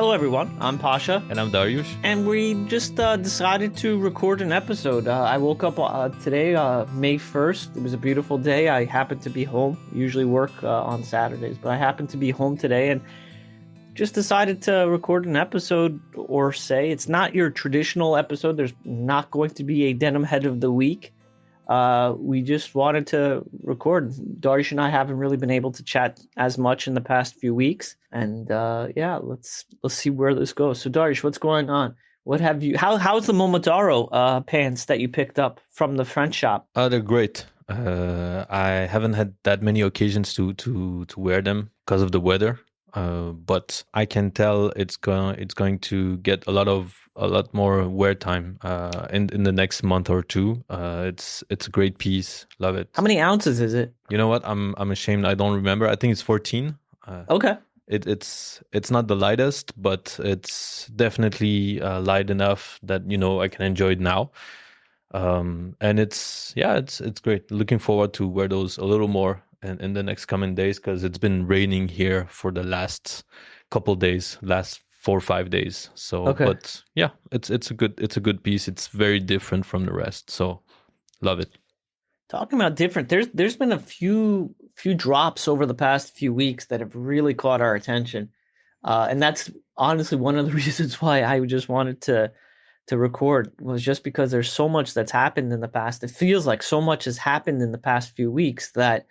Hello, everyone. I'm Pasha, And I'm Dariush. and we just decided to record an episode. I woke up today, May 1st. It was a beautiful day. I happened to be home. Usually work on Saturdays, but I happened to be home today and just decided to record an episode, or say it's not your traditional episode. There's not going to be a denim head of the week. We just wanted to record. Dariush and I haven't really been able to chat as much in the past few weeks, and let's see where this goes. So, Dariush, what's going on? What have you? How's the Momotaro pants that you picked up from the French shop? They're great. I haven't had that many occasions to wear them because of the weather. But I can tell it's going to get a lot more wear time in the next month or two. It's a great piece. Love it. How many ounces is it? You know what? I'm ashamed. I don't remember. I think it's 14. Okay. It's not the lightest, but it's definitely light enough that I can enjoy it now. And it's great. Looking forward to wear those a little more in the next coming days, because it's been raining here for the last couple days, last 4 or 5 days. So, Okay. But yeah, it's a good piece. It's very different from the rest. So, love it. Talking about different, there's been a few drops over the past few weeks that have really caught our attention, and that's honestly one of the reasons why I just wanted to record, was just because there's so much that's happened in the past. It feels like so much has happened in the past few weeks that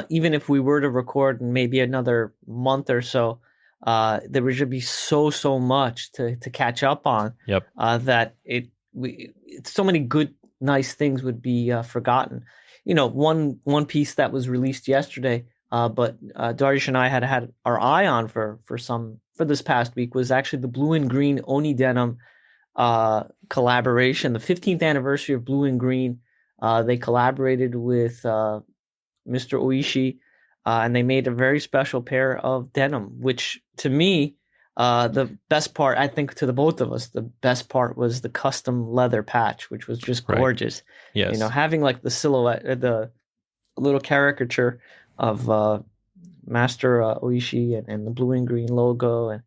even if we were to record in maybe another month or so, there would just be so much to catch up on. Yep. That so many good, nice things would be forgotten. One piece that was released yesterday, but Dariush and I had our eye on for this past week, was actually the blue and green Oni denim collaboration, the 15th anniversary of Blue and Green. They collaborated with Mr. Oishi, and they made a very special pair of denim, which to me, the best part, I think to the both of us, the best part was the custom leather patch, which was just gorgeous. Right. Yes. Having like the silhouette, the little caricature of Master Oishi and the blue and green logo, and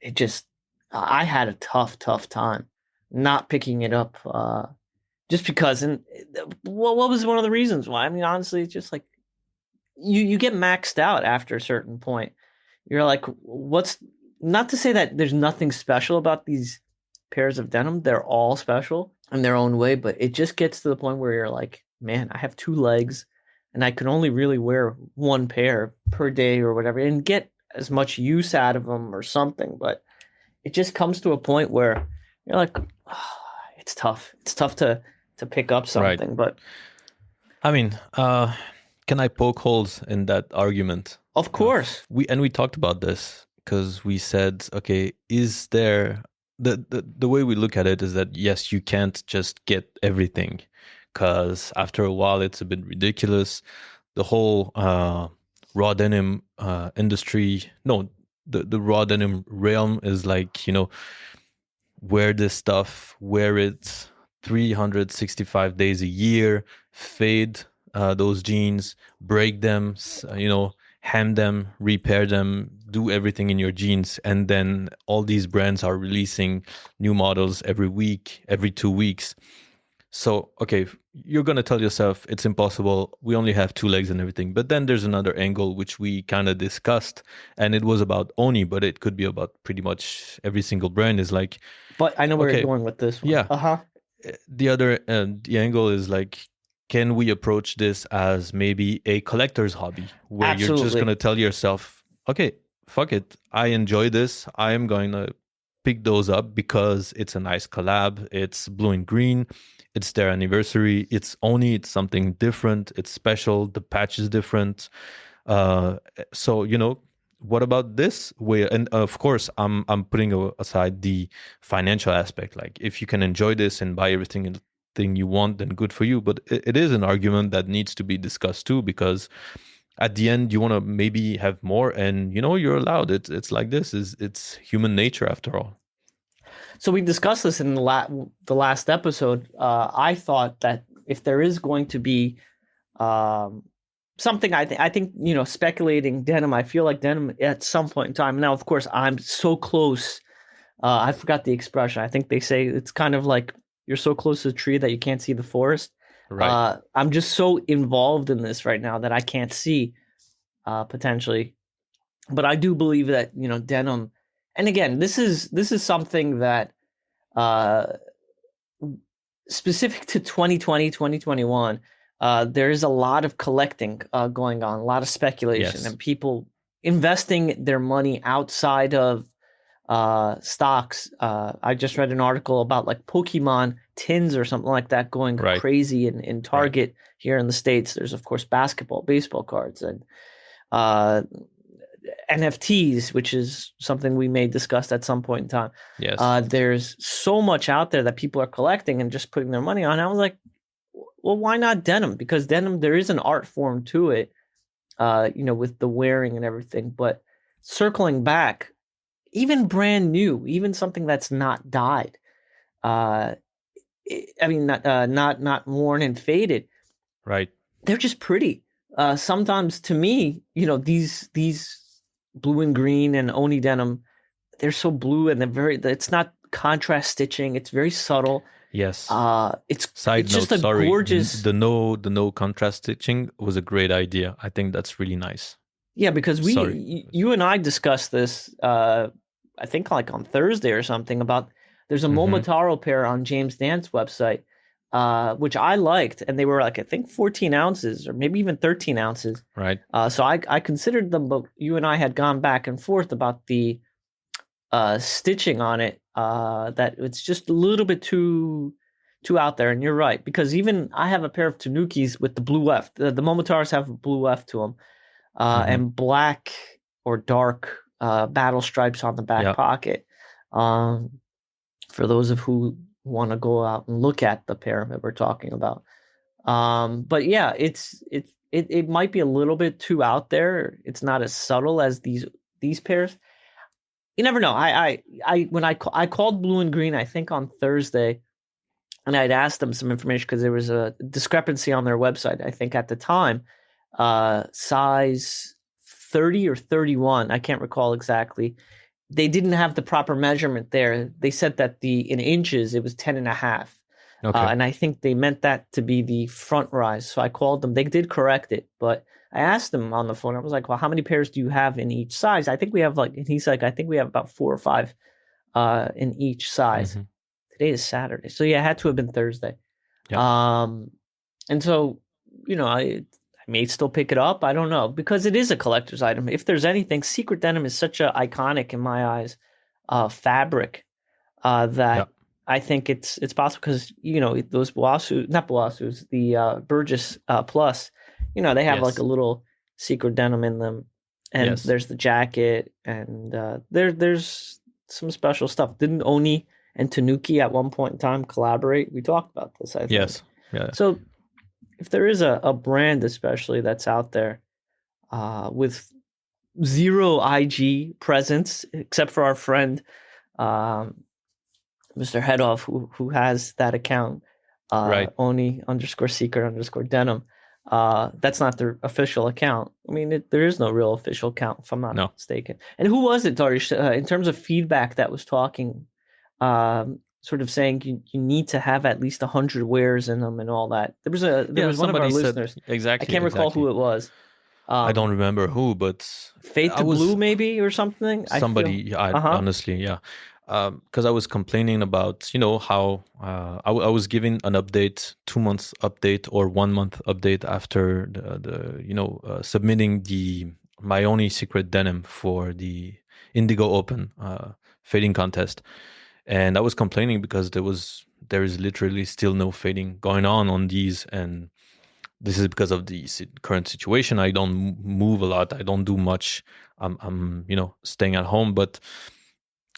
it just, I had a tough time not picking it up, just because. And what was one of the reasons why? I mean, honestly, it's just like you get maxed out after a certain point. You're like, what's, not to say that there's nothing special about these pairs of denim. They're all special in their own way, but it just gets to the point where you're like, man, I have 2 legs and I can only really wear 1 pair per day or whatever and get as much use out of them or something. But it just comes to a point where you're like, oh, it's tough. It's tough to pick up something. Right. But I mean, can I poke holes in that argument? Of course. We talked about this, because we said, okay, is there the way we look at it is that, yes, you can't just get everything, because after a while it's a bit ridiculous. The whole raw denim industry, no, the raw denim realm is like, wear this stuff, wear it 365 days a year, fade those jeans, break them, hem them, repair them, do everything in your jeans. And then all these brands are releasing new models every week, every 2 weeks. So, okay, you're going to tell yourself it's impossible. We only have 2 legs and everything. But then there's another angle, which we kind of discussed, and it was about Oni, but it could be about pretty much every single brand. Is like, but I know where you're going with this one. Yeah. Uh-huh. The other, the angle is like, can we approach this as maybe a collector's hobby, where Absolutely. You're just going to tell yourself, okay, fuck it, I enjoy this, I am going to pick those up because it's a nice collab, it's blue and green, it's their anniversary, it's something different, it's special, the patch is different. So what about this way? And of course, I'm putting aside the financial aspect. Like, if you can enjoy this and buy everything you want, then good for you. But it is an argument that needs to be discussed too, because at the end you want to maybe have more, and you're allowed. It's like this. It's human nature after all. So we discussed this in the last episode. I thought that if there is going to be something I think speculating denim. I feel like denim at some point in time. Now, of course, I'm so close. I forgot the expression. I think they say it's kind of like you're so close to the tree that you can't see the forest. Right. I'm just so involved in this right now that I can't see potentially. But I do believe that denim. And again, this is something that uh, specific to 2020, 2021. There is a lot of collecting going on, a lot of speculation, Yes. and people investing their money outside of stocks. I just read an article about like Pokemon tins or something like that going Right. crazy in Right. Target here in the States. There's, of course, basketball, baseball cards, and uh, NFTs, which is something we may discuss at some point in time. Yes. There's so much out there that people are collecting and just putting their money on. I was like, well, why not denim? Because denim, there is an art form to it, with the wearing and everything. But circling back, even brand new, even something that's not dyed, uh, I mean, not worn and faded, Right. they're just pretty. Sometimes to me, these blue and green and oni denim, they're so blue and they're very. It's not contrast stitching. It's very subtle. Yes. It's Side it's just note, a sorry. gorgeous. The no contrast stitching was a great idea. I think that's really nice. Yeah, because Sorry. you and I discussed this, I think like on Thursday or something about there's a Mm-hmm. Momotaro pair on James Dance website, which I liked, and they were like I think 14 ounces or maybe even 13 ounces. Right. So I considered them, but you and I had gone back and forth about the stitching on it. That it's just a little bit too out there, and you're right because even I have a pair of Tanukis with the blue F. The Momotaros have a blue F to them Mm-hmm. and black or dark battle stripes on the back Yeah. pocket. Um, for those of who want to go out and look at the pair that we're talking about. But yeah, it might be a little bit too out there. It's not as subtle as these pairs. You never know. I when I called Blue and Green, I think on Thursday, and I'd asked them some information because there was a discrepancy on their website. I think at the time, size 30 or 31, I can't recall exactly. They didn't have the proper measurement there. They said that in inches it was 10 and a half. Okay. And I think they meant that to be the front rise. So I called them. They did correct it, but I asked them on the phone. I was like, "Well, how many pairs do you have in each size?" I think we have and he's like, "I think we have about 4 or 5 in each size." Mm-hmm. Today is Saturday, so yeah, it had to have been Thursday. Yeah. And so I may still pick it up. I don't know because it is a collector's item. If there's anything, secret denim is such a iconic in my eyes fabric Yeah. that I think it's possible because those Boasu, not Boasus, the Burgess Plus, they have like a Yes. little secret denim in them, and Yes. there's the jacket, and there's some special stuff. Didn't Oni and Tanuki at one point in time collaborate? We talked about this, I think. Yes. Yeah. So if there is a brand especially that's out there with zero IG presence, except for our friend Mr. Headoff, who has that account, Right. Oni underscore secret underscore denim. That's not their official account. I mean, there is no real official account, if I'm not No. mistaken. And who was it, Darish? In terms of feedback, that was talking, sort of saying you need to have at least 100 wears in them and all that. There Yeah. was one of our Somebody said listeners. I exactly. can't recall Exactly. who it was. I don't Um, remember who, but Fade I to Blue, was maybe or something. I feel. somebody. I Uh huh. honestly, yeah, because I was complaining about how I was giving an update, 2 months update or 1 month update after the submitting the my only secret denim for the Indigo Open fading contest, and I was complaining because there is literally still no fading going on these, and this is because of the current situation. I don't move a lot. I don't do much. I'm staying at home. But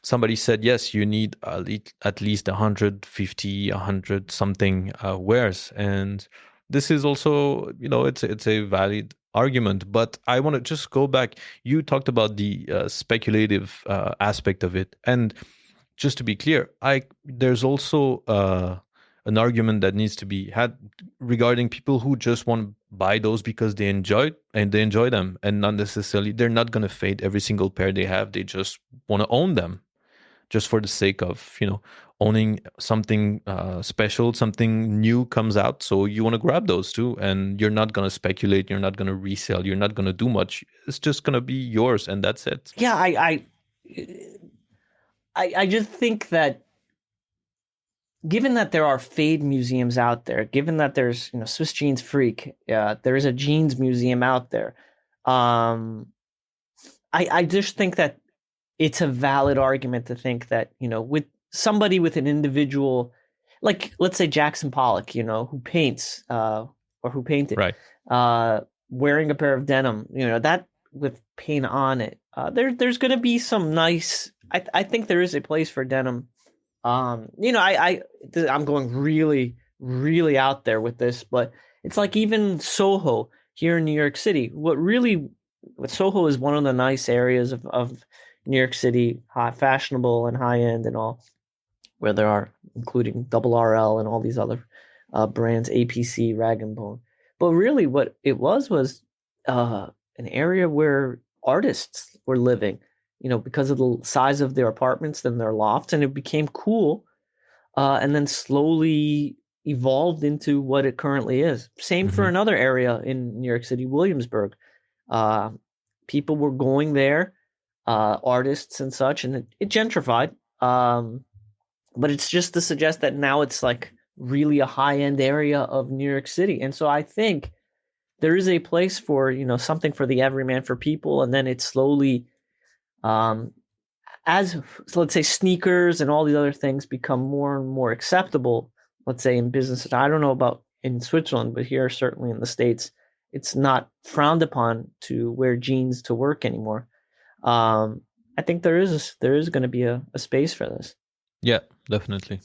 somebody said yes, you need at least 150, 100 something wears, and this is also it's a valid argument. But I want to just go back. You talked about the speculative aspect of it, and just to be clear, there's also a an argument that needs to be had regarding people who just want to buy those because they enjoy them, and not necessarily they're not going to fade every single pair they have. They just want to own them just for the sake of owning something special. Something new comes out, so you want to grab those too, and you're not going to speculate, you're not going to resell, you're not going to do much. It's just going to be yours, and that's it. Yeah, I just think that given that there are fade museums out there, given that there's Swiss Jeans Freak, there is a jeans museum out there. I just think that it's a valid argument to think that with somebody with an individual, like let's say Jackson Pollock, who paints or who painted, Right. wearing a pair of denim, that with paint on it, there's going to be some nice. I think there is a place for denim. I'm going really, really out there with this, but it's like even Soho here in New York City. What Soho is one of the nice areas of New York City, high fashionable and high end and all, where there are including Double RL and all these other brands, APC, Rag and Bone. But really, what it was an area where artists were living, because of the size of their apartments and their lofts, and it became cool, and then slowly evolved into what it currently is. Same for another area in New York City, Williamsburg. People were going there, artists and such, and it gentrified. But it's just to suggest that now it's like really a high-end area of New York City. And so I think there is a place for, something for the everyman, for people, and then it slowly, so let's say sneakers and all these other things become more and more acceptable, let's say in business. I don't know about in Switzerland, but here, certainly in the States, it's not frowned upon to wear jeans to work anymore. I think there is going to be a space for this. Yeah, definitely.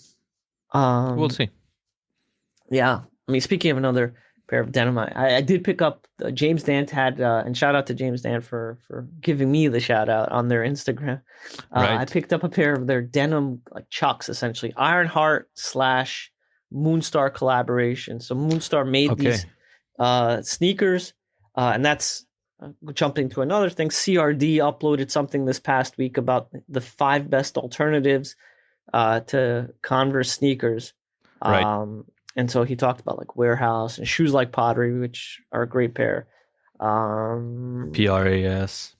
We'll see. Yeah. I mean, speaking of another pair of denim, I did pick up James Dant had, and shout out to James Dant for giving me the shout out on their Instagram. Right. I picked up a pair of their denim like chucks, essentially Ironheart / Moonstar collaboration. So Moonstar made these sneakers, and that's jumping to another thing. CRD uploaded something this past week about the 5 best alternatives to Converse sneakers. Right. And so he talked about like Warehouse and Shoes Like Pottery, which are a great pair. PRAS,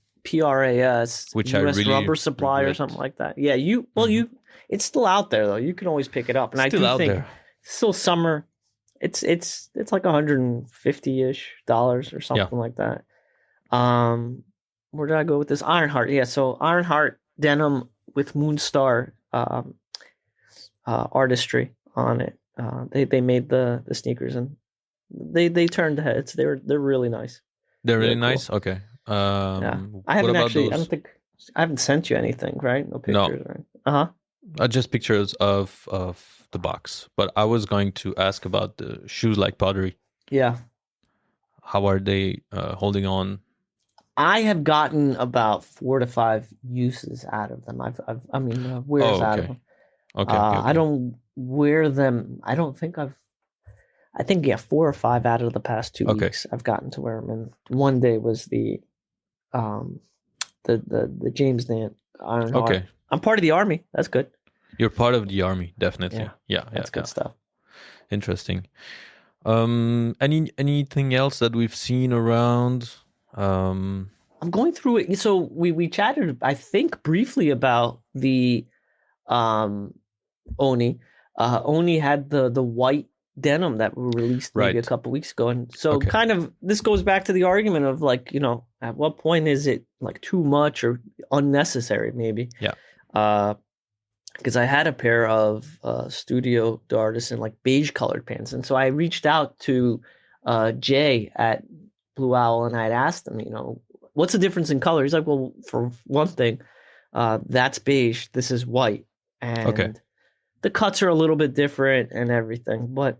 which US really Rubber Supply regret. Or something like that. Yeah, it's still out there though. You can always pick it up. And Still I do out think there. still summer. It's like $150-ish or something like that. Where did I go with this? Ironheart. Yeah, so Ironheart denim with Moonstar artistry on it. They made the sneakers and they turned heads. They're really nice. They're really cool. nice. Okay. Yeah. I haven't actually. I don't think I haven't sent you anything, right? No pictures, right? Just pictures of the box. But I was going to ask about the Shoes Like Pottery. Yeah. How are they holding on? I have gotten about 4 to 5 uses out of them. Wears out of them. Okay. I don't wear them. I think 4 or 5 out of the past 2 weeks I've gotten to wear them. And one day was the James Dant Ironheart. Okay. I'm part of the army. That's good. You're part of the army, definitely. Yeah. That's good stuff. Interesting. Anything else that we've seen around? I'm going through it. So we chatted, I think, briefly about the Oni. Oni had the white denim that were released maybe a couple weeks ago, and so kind of this goes back to the argument of like, at what point is it like too much or unnecessary? Maybe. Yeah. Because I had a pair of Studio D'Artisan like beige colored pants, and so I reached out to Jay at Blue Owl, and I had asked him, what's the difference in color? He's like, well, for one thing, that's beige, this is white, and the cuts are a little bit different and everything. But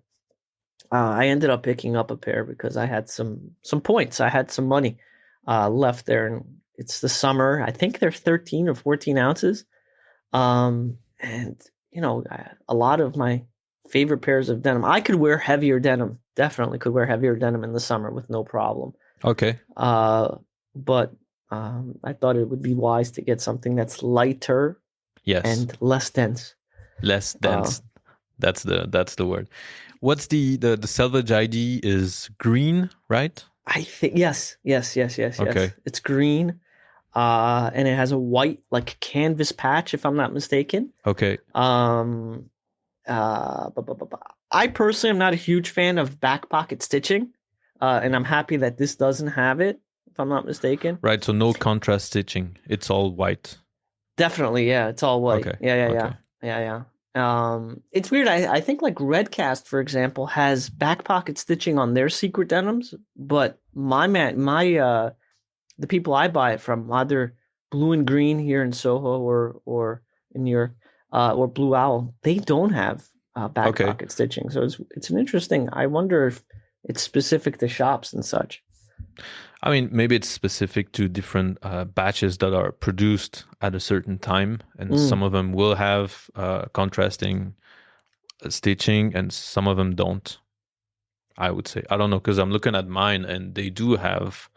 I ended up picking up a pair because I had some points. I had some money left there, and it's the summer. I think they're 13 or 14 ounces. And a lot of my favorite pairs of denim. I could wear heavier denim. Definitely could wear heavier denim in the summer with no problem. Okay. Uh, but I thought it would be wise to get something that's lighter Yes. and less dense. Less Uh, dense. That's the word. What's the selvage ID is green, right? I think yes, yes, yes, yes, yes. Okay. It's green, and it has a white like canvas patch, if I'm not mistaken. Okay. Um, I personally am not a huge fan of back pocket stitching, and I'm happy that this doesn't have it, if I'm not mistaken. Right. So no contrast stitching. It's all white. Definitely, yeah, it's all white. Okay. Yeah, yeah, yeah, Okay. yeah, yeah. It's weird. I think like Redcast, for example, has back pocket stitching on their secret denims, but the people I buy it from, either Blue and Green here in Soho or in New York, or Blue Owl, they don't have back Okay. pocket stitching. So it's an interesting. I wonder if it's specific to shops and such. I mean, maybe it's specific to different batches that are produced at a certain time, and some Mm. of them will have contrasting stitching, and some of them don't. I would say I don't know because I'm looking at mine, and they do have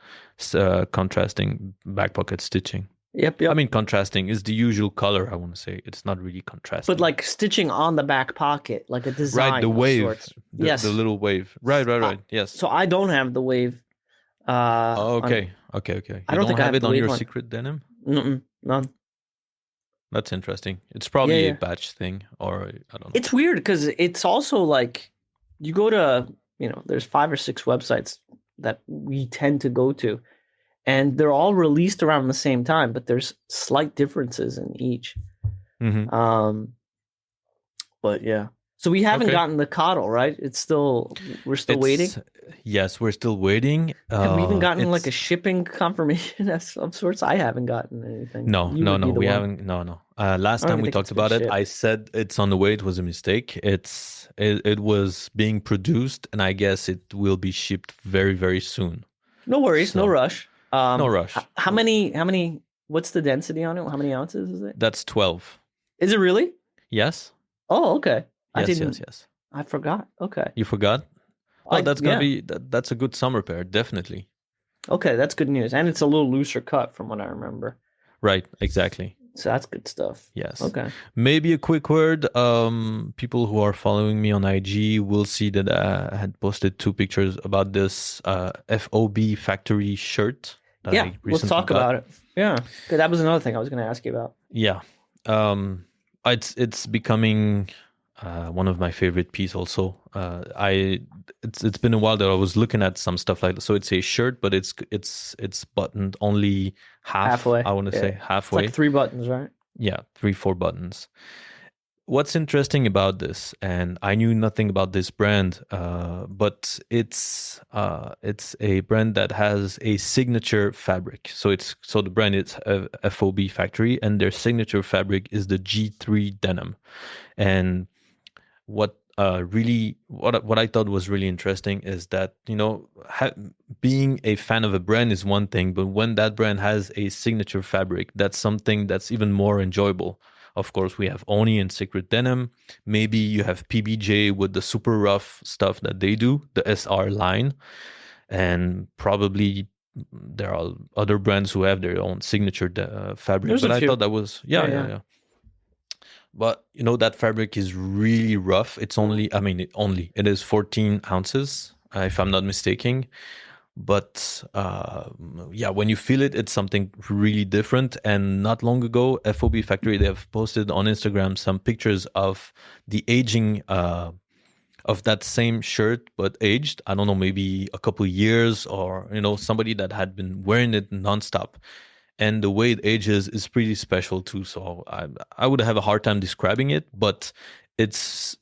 contrasting back pocket stitching. Yep, I yep. mean, contrasting is the usual color. I want to say it's not really But contrasting. like stitching on the back pocket, like a Right, the design of wave, sorts. the Yes. little wave. Right, right, Uh, right. Yes. so I don't have the wave. Oh, On okay, okay, okay. I You don't don't think I have have it the on wave your on. secret denim? Mm-mm, none. That's interesting. It's Yeah, probably a yeah. batch thing, or I don't know. It's weird because it's also like you go to, there's 5 or 6 websites that we tend to go to, and they're all released around the same time, but there's slight differences in each. Hmm. Um, but yeah. So we haven't Okay. gotten the coddle, right? We're still waiting. It's yes, we're still waiting. Have we even gotten like a It's shipping confirmation of sorts? I haven't gotten anything. no, You no, would be no. the We one. haven't. No, no. Last I don't time even we think talked it's been about it, I shipped. said it's on the way. It was a mistake. It was being produced, and I guess it will be shipped very, very soon. No worries, no So rush. no How, rush. how many? How many? What's the density on it? How many ounces is it? That's 12. Is it really? Yes, Oh, okay. I yes, yes, didn't. yes. I forgot. Okay. You forgot? Well, I that's gonna Yeah. be that's a good summer pair, definitely. Okay, that's good news, and it's a little looser cut from what I remember. Right, exactly. So that's good stuff. Yes. Okay. Maybe a quick word. People who are following me on IG will see that I had posted 2 pictures about this FOB factory shirt that Yeah, I let's recently talk got. about it. Yeah, good. That was another thing I was going to ask you about. Yeah. Um, it's becoming one of my favorite pieces also. It's been a while that I was looking at some stuff like so it's a shirt, but it's buttoned only half, Halfway. I want to Yeah, say it's like halfway. 3 buttons, right? Yeah, 3, 4 buttons. What's interesting about this, and I knew nothing about this brand, but it's a brand that has a signature fabric. So the brand is FOB Factory, and their signature fabric is the G3 denim. And what I thought was really interesting is that being a fan of a brand is one thing, but when that brand has a signature fabric, that's something that's even more enjoyable. Of course, we have Oni and Secret Denim. Maybe you have PBJ with the super rough stuff that they do, the SR line, and probably there are other brands who have their own signature fabric. There's But a I thought few. that was Yeah, yeah, yeah, yeah. yeah. But that fabric is really rough. It's only, I mean, it is 14 ounces, if I'm not mistaken. But yeah, when you feel it, it's something really different. And not long ago, FOB Factory, they have posted on Instagram some pictures of the aging of that same shirt, but aged. I don't know, maybe a couple years, or somebody that had been wearing it nonstop, and the way it ages is pretty special too. So I would have a hard time describing it, but it's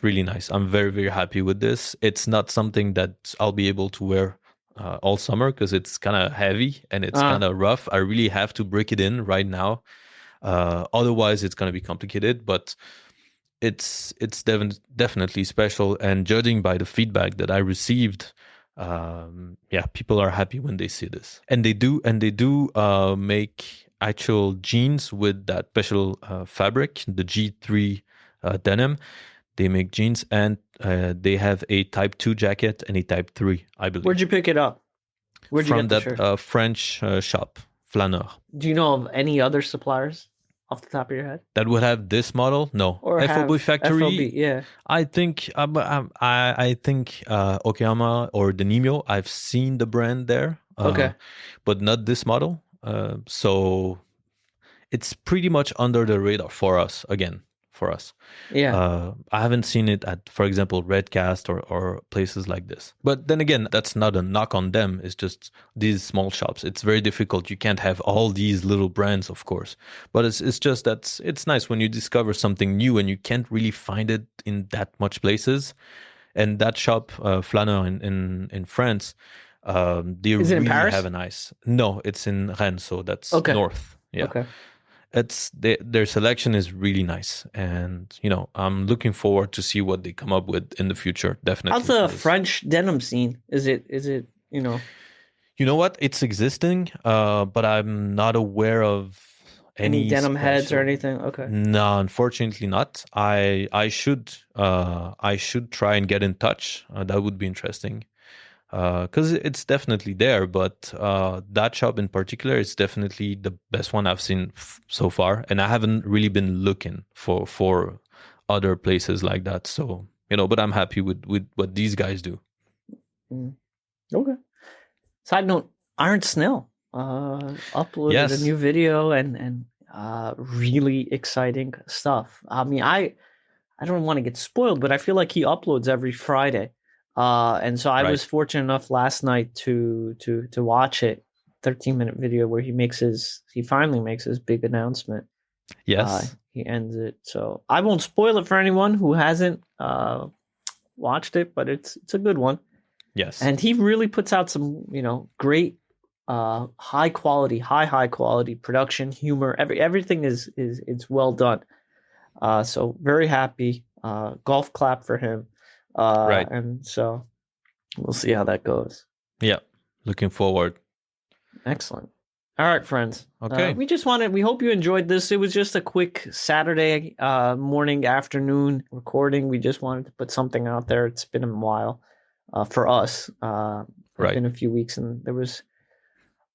really nice. I'm very, very happy with this. It's not something that I'll be able to wear all summer because it's kind of heavy and it's Uh, kind of rough. I really have to break it in right now. Otherwise, it's gonna be complicated. But definitely special. And judging by the feedback that I received, yeah, people are happy when they see this, and they do make actual jeans with that special fabric, the G3 denim. They make jeans, and they have a Type 2 jacket and a Type 3, I believe. Where'd you pick it up? Where'd you From get the that shirt? French shop, Flaneur. Do you know of any other suppliers off the top of your head? That would have this model? No. Or FOB have FOB? Factory, Yeah. I think I think Okayama or Denimio. I've seen the brand there, Okay. but not this model. So it's pretty much under the radar for us again. For us, Yeah. I haven't seen it at, for example, Redcast or places like this. But then again, that's not a knock on them. It's just these small shops. It's very difficult. You can't have all these little brands, of course. But it's just that it's nice when you discover something new and you can't really find it in that much places. And that shop, Flaneur in France, they Is it in really Paris? have a nice. No, it's in Rennes, so that's Okay. north. Yeah. Okay. Their selection is really nice, and I'm looking forward to see what they come up with in the future. Definitely. How's the French denim scene? Is it You know what? It's existing, but I'm not aware of any denim heads or special- anything? Okay. No, unfortunately not. I should try and get in touch. That would be interesting. Because it's definitely there, but that shop in particular is definitely the best one I've seen so far, and I haven't really been looking for other places like that. So but I'm happy with what these guys do. Okay. Side note: Iron Snail uploaded a new video and really exciting stuff. I mean, I don't want to get spoiled, but I feel like he uploads every Friday. And so I was fortunate enough last night to watch it, 13-minute video where he finally makes his big announcement. Yes. He ends it. So I won't spoil it for anyone who hasn't watched it, but it's a good one. Yes. And he really puts out some, great high quality production, humor. Everything is it's well done. So very happy. Golf clap for him. And so we'll see how that goes. Yeah, looking forward. Excellent. All right, friends. Okay. We hope you enjoyed this. It was just a quick Saturday morning, afternoon recording. We just wanted to put something out there. It's been a while for us. It's been a few weeks, and there was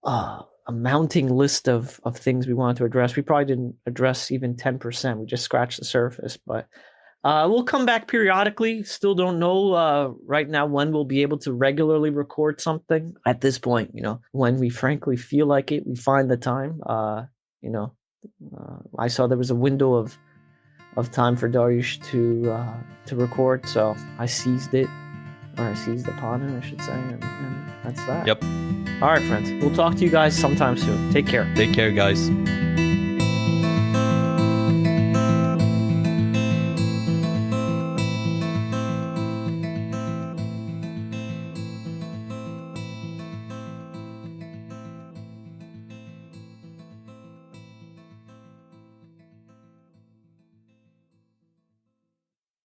a mounting list of things we wanted to address. We probably didn't address even 10%. We just scratched the surface, but we'll come back periodically. Still don't know right now when we'll be able to regularly record something. At this point, when we frankly feel like it, we find the time. I saw there was a window of time for Dariush to record, so I seized it, or I seized upon it, I should say, and that's that. Yep. All right, friends. We'll talk to you guys sometime soon. Take care. Take care, guys.